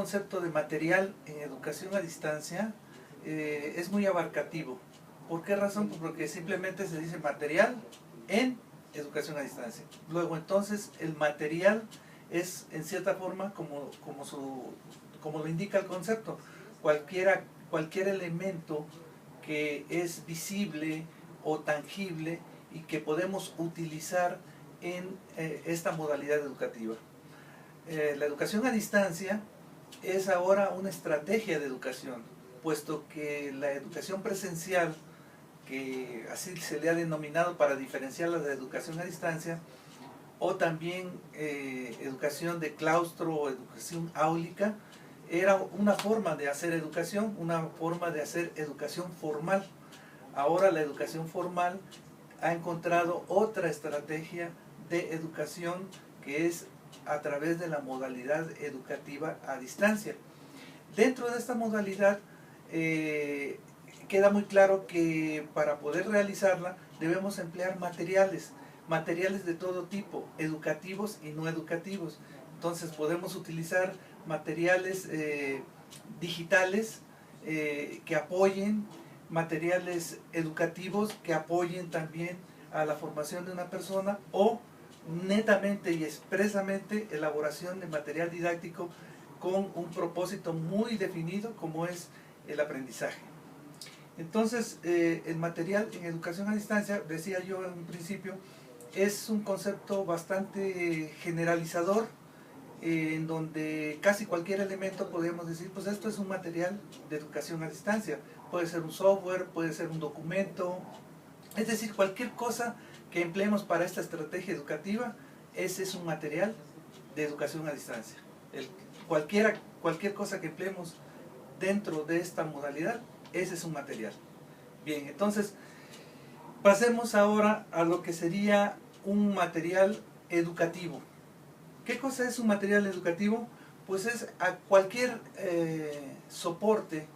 concepto de material en educación a distancia es muy abarcativo. ¿Por qué razón? Pues porque simplemente se dice material en educación a distancia. Luego entonces el material es en cierta forma como lo indica el concepto, cualquier elemento que es visible o tangible y que podemos utilizar en esta modalidad educativa. La educación a distancia es ahora una estrategia de educación, puesto que la educación presencial, que así se le ha denominado para diferenciarla de la educación a distancia, o también educación de claustro o educación áulica, era una forma de hacer educación, una forma de hacer educación formal. Ahora la educación formal ha encontrado otra estrategia de educación que es a través de la modalidad educativa a distancia. Dentro de esta modalidad queda muy claro que para poder realizarla debemos emplear materiales de todo tipo, educativos y no educativos. Entonces podemos utilizar materiales digitales que apoyen, materiales educativos que apoyen también a la formación de una persona, o netamente y expresamente elaboración de material didáctico con un propósito muy definido como es el aprendizaje. Entonces el material en educación a distancia, decía yo en un principio, es un concepto bastante generalizador, en donde casi cualquier elemento podríamos decir, pues esto es un material de educación a distancia. Puede ser un software, puede ser un documento, es decir, cualquier cosa que empleemos para esta estrategia educativa, ese es un material de educación a distancia. Cualquier cosa que empleemos dentro de esta modalidad, ese es un material. Bien, entonces pasemos ahora a lo que sería un material educativo. ¿Qué cosa es un material educativo? Pues es a cualquier soporte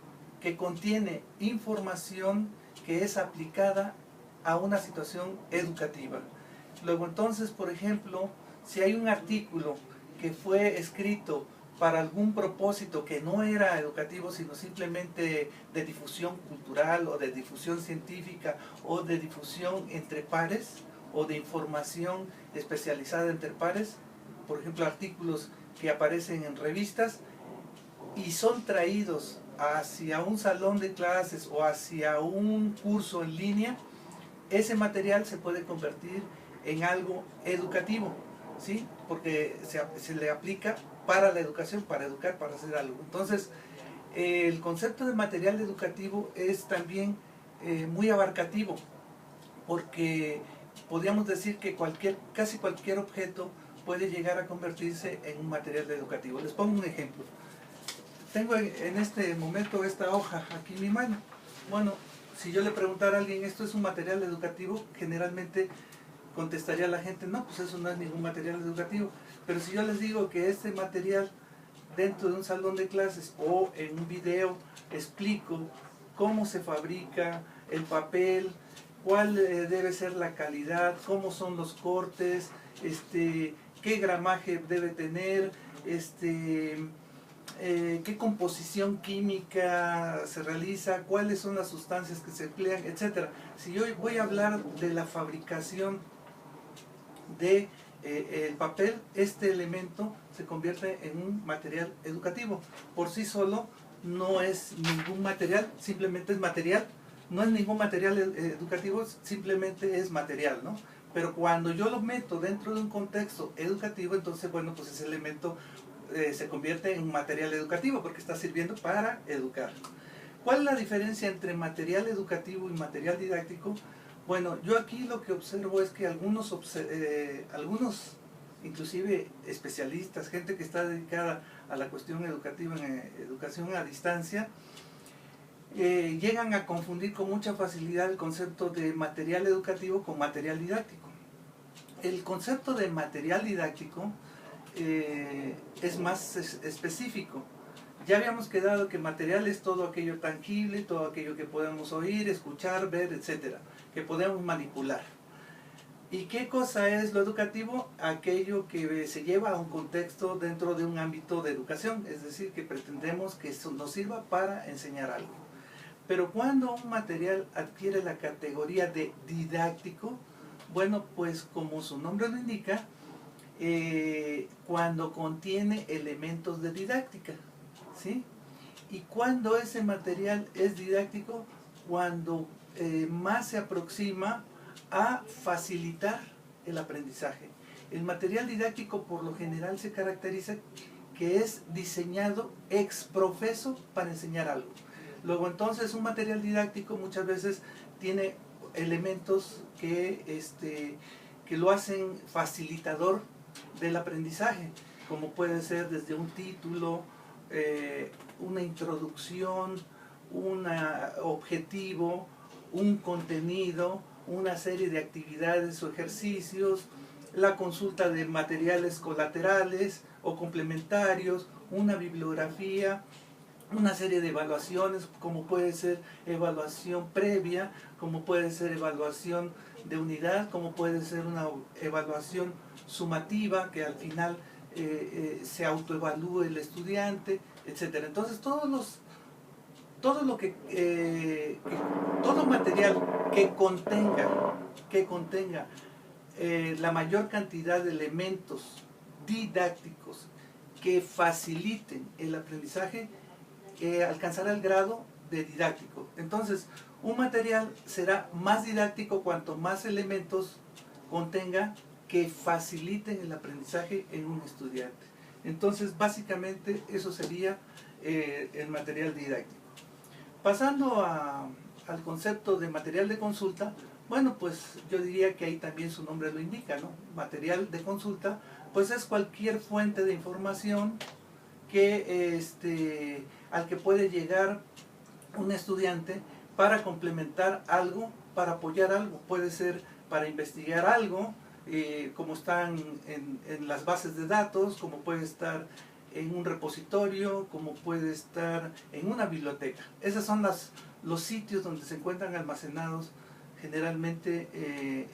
que contiene información que es aplicada a una situación educativa. Luego entonces, por ejemplo, si hay un artículo que fue escrito para algún propósito que no era educativo, sino simplemente de difusión cultural o de difusión científica o de difusión entre pares o de información especializada entre pares, por ejemplo artículos que aparecen en revistas y son traídos hacia un salón de clases o hacia un curso en línea, ese material se puede convertir en algo educativo, ¿sí? Porque se le aplica para la educación, para educar, para hacer algo. Entonces, el concepto de material educativo es también muy abarcativo, porque podríamos decir que casi cualquier objeto puede llegar a convertirse en un material educativo. Les pongo un ejemplo. Tengo en este momento esta hoja aquí en mi mano. Bueno, si yo le preguntara a alguien, ¿esto es un material educativo?, generalmente contestaría la gente, no, pues eso no es ningún material educativo. Pero si yo les digo que este material dentro de un salón de clases o en un video explico cómo se fabrica el papel, cuál debe ser la calidad, cómo son los cortes, qué gramaje debe tener, qué composición química se realiza, cuáles son las sustancias que se emplean, etc. Si yo voy a hablar de la fabricación de el papel, este elemento se convierte en un material educativo. Por sí solo no es ningún material, simplemente es material. No es ningún material educativo, simplemente es material, ¿no? Pero cuando yo lo meto dentro de un contexto educativo, entonces, bueno, pues ese elemento se convierte en un material educativo porque está sirviendo para educar. ¿Cuál es la diferencia entre material educativo y material didáctico? Bueno, yo aquí lo que observo es que algunos inclusive especialistas, gente que está dedicada a la cuestión educativa en educación a distancia, llegan a confundir con mucha facilidad el concepto de material educativo con material didáctico. El concepto de material didáctico es más específico. Ya habíamos quedado que material es todo aquello tangible, todo aquello que podemos oír, escuchar, ver, etcétera, que podemos manipular. ¿Y qué cosa es lo educativo? Aquello que se lleva a un contexto dentro de un ámbito de educación, es decir, que pretendemos que eso nos sirva para enseñar algo. Pero cuando un material adquiere la categoría de didáctico, bueno, pues como su nombre lo indica, cuando contiene elementos de didáctica, ¿sí? Y cuando ese material es didáctico, cuando más se aproxima a facilitar el aprendizaje. El material didáctico por lo general se caracteriza que es diseñado ex profeso para enseñar algo. Luego entonces un material didáctico muchas veces tiene elementos que lo hacen facilitador del aprendizaje, como puede ser desde un título, una introducción, un objetivo, un contenido, una serie de actividades o ejercicios, la consulta de materiales colaterales o complementarios, una bibliografía, una serie de evaluaciones, como puede ser evaluación previa, como puede ser evaluación de unidad, como puede ser una evaluación sumativa, que al final se autoevalúe el estudiante, etc. Entonces todo material que contenga la mayor cantidad de elementos didácticos que faciliten el aprendizaje, alcanzará el grado de didáctico. Entonces, un material será más didáctico cuanto más elementos contenga que faciliten el aprendizaje en un estudiante. Entonces, básicamente, eso sería el material didáctico. Pasando al concepto de material de consulta, bueno, pues yo diría que ahí también su nombre lo indica, ¿no? Material de consulta, pues es cualquier fuente de información que, al que puede llegar un estudiante para complementar algo, para apoyar algo. Puede ser para investigar algo, como están en las bases de datos, como puede estar en un repositorio, como puede estar en una biblioteca. Esos son los sitios donde se encuentran almacenados generalmente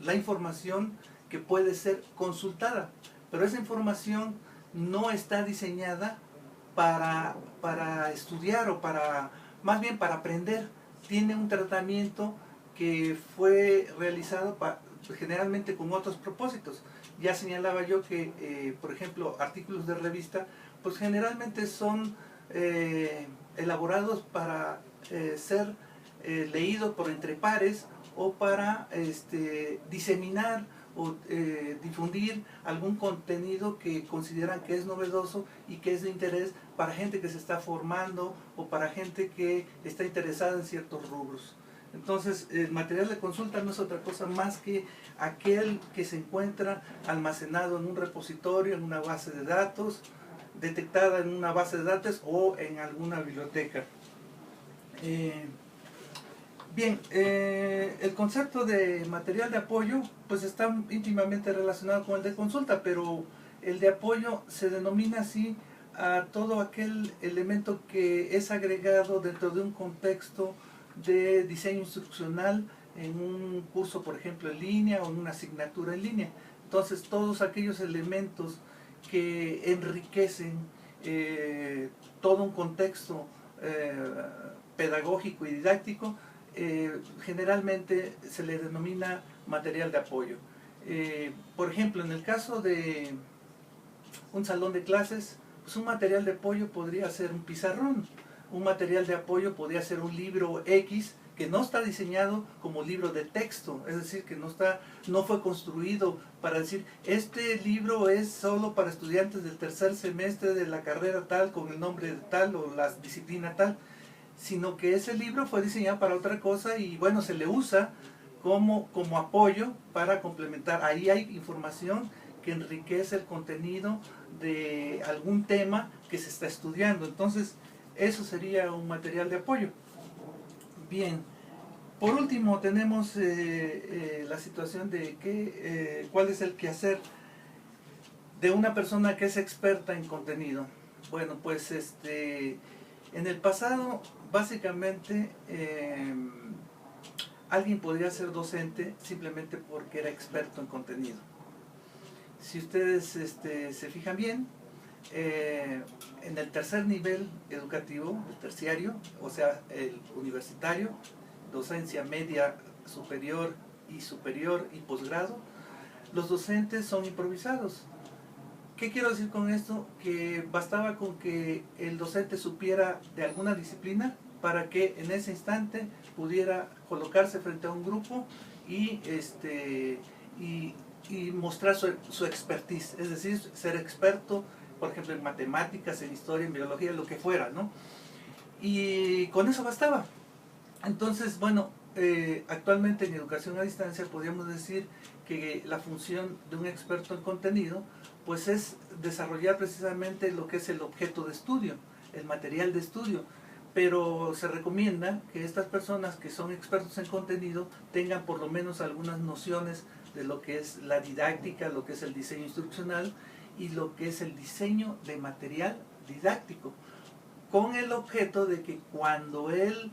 la información que puede ser consultada. Pero esa información no está diseñada para estudiar o más bien para aprender. Tiene un tratamiento que fue realizado generalmente con otros propósitos. Ya señalaba yo que, por ejemplo, artículos de revista, pues generalmente son elaborados para ser leídos por entre pares o para diseminar o difundir algún contenido que consideran que es novedoso y que es de interés para gente que se está formando o para gente que está interesada en ciertos rubros. Entonces, el material de consulta no es otra cosa más que aquel que se encuentra almacenado en un repositorio, en una base de datos, detectada en una base de datos o en alguna biblioteca. Bien, el concepto de material de apoyo pues está íntimamente relacionado con el de consulta, pero el de apoyo se denomina así a todo aquel elemento que es agregado dentro de un contexto de diseño instruccional en un curso, por ejemplo, en línea o en una asignatura en línea. Entonces, todos aquellos elementos que enriquecen todo un contexto pedagógico y didáctico, generalmente se le denomina material de apoyo. Por ejemplo, en el caso de un salón de clases, pues un material de apoyo podría ser un pizarrón, un material de apoyo podría ser un libro X que no está diseñado como libro de texto, es decir, que no fue construido para decir, este libro es solo para estudiantes del tercer semestre de la carrera tal, con el nombre de tal o la disciplina tal, sino que ese libro fue diseñado para otra cosa y bueno, se le usa como apoyo para complementar. Ahí hay información que enriquece el contenido de algún tema que se está estudiando. Entonces, eso sería un material de apoyo. Bien, por último tenemos la situación de cuál es el quehacer de una persona que es experta en contenido. Bueno, pues en el pasado básicamente alguien podría ser docente simplemente porque era experto en contenido. Si ustedes se fijan bien, en el tercer nivel educativo, el terciario, o sea, el universitario, docencia media, superior y posgrado, los docentes son improvisados. ¿Qué quiero decir con esto? Que bastaba con que el docente supiera de alguna disciplina para que en ese instante pudiera colocarse frente a un grupo y, y mostrar su expertise, es decir, ser experto, por ejemplo, en matemáticas, en historia, en biología, lo que fuera, ¿no? Y con eso bastaba. Entonces, bueno, actualmente en educación a distancia podríamos decir que la función de un experto en contenido pues es desarrollar precisamente lo que es el objeto de estudio, el material de estudio, pero se recomienda que estas personas que son expertos en contenido tengan por lo menos algunas nociones de lo que es la didáctica, lo que es el diseño instruccional y lo que es el diseño de material didáctico, con el objeto de que cuando él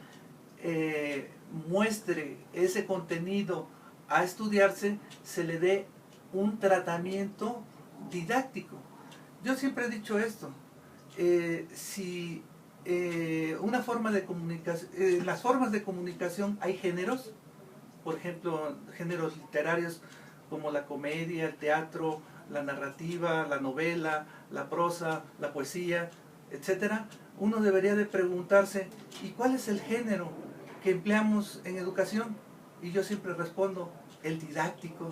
muestre ese contenido a estudiarse, se le dé un tratamiento didáctico. Yo siempre he dicho esto, si una forma de comunicación, las formas de comunicación hay géneros, por ejemplo, géneros literarios como la comedia, el teatro, la narrativa, la novela, la prosa, la poesía, etcétera. Uno debería de preguntarse, ¿y cuál es el género que empleamos en educación? Y yo siempre respondo, el didáctico.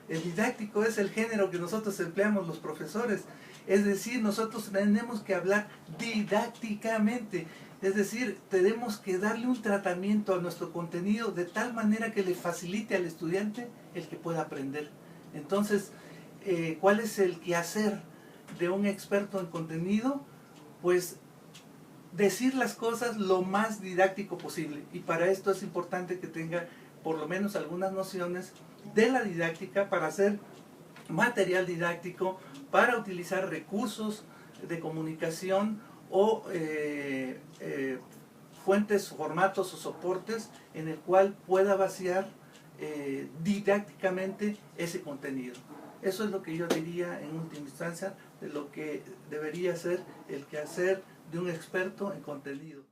El didáctico es el género que nosotros empleamos los profesores. Es decir, nosotros tenemos que hablar didácticamente. Es decir, tenemos que darle un tratamiento a nuestro contenido de tal manera que le facilite al estudiante el que pueda aprender. Entonces, ¿cuál es el quehacer de un experto en contenido? Pues decir las cosas lo más didáctico posible. Y para esto es importante que tenga por lo menos algunas nociones de la didáctica para hacer material didáctico, para utilizar recursos de comunicación o fuentes, formatos o soportes en el cual pueda vaciar didácticamente ese contenido. Eso es lo que yo diría en última instancia de lo que debería ser el quehacer de un experto en contenido.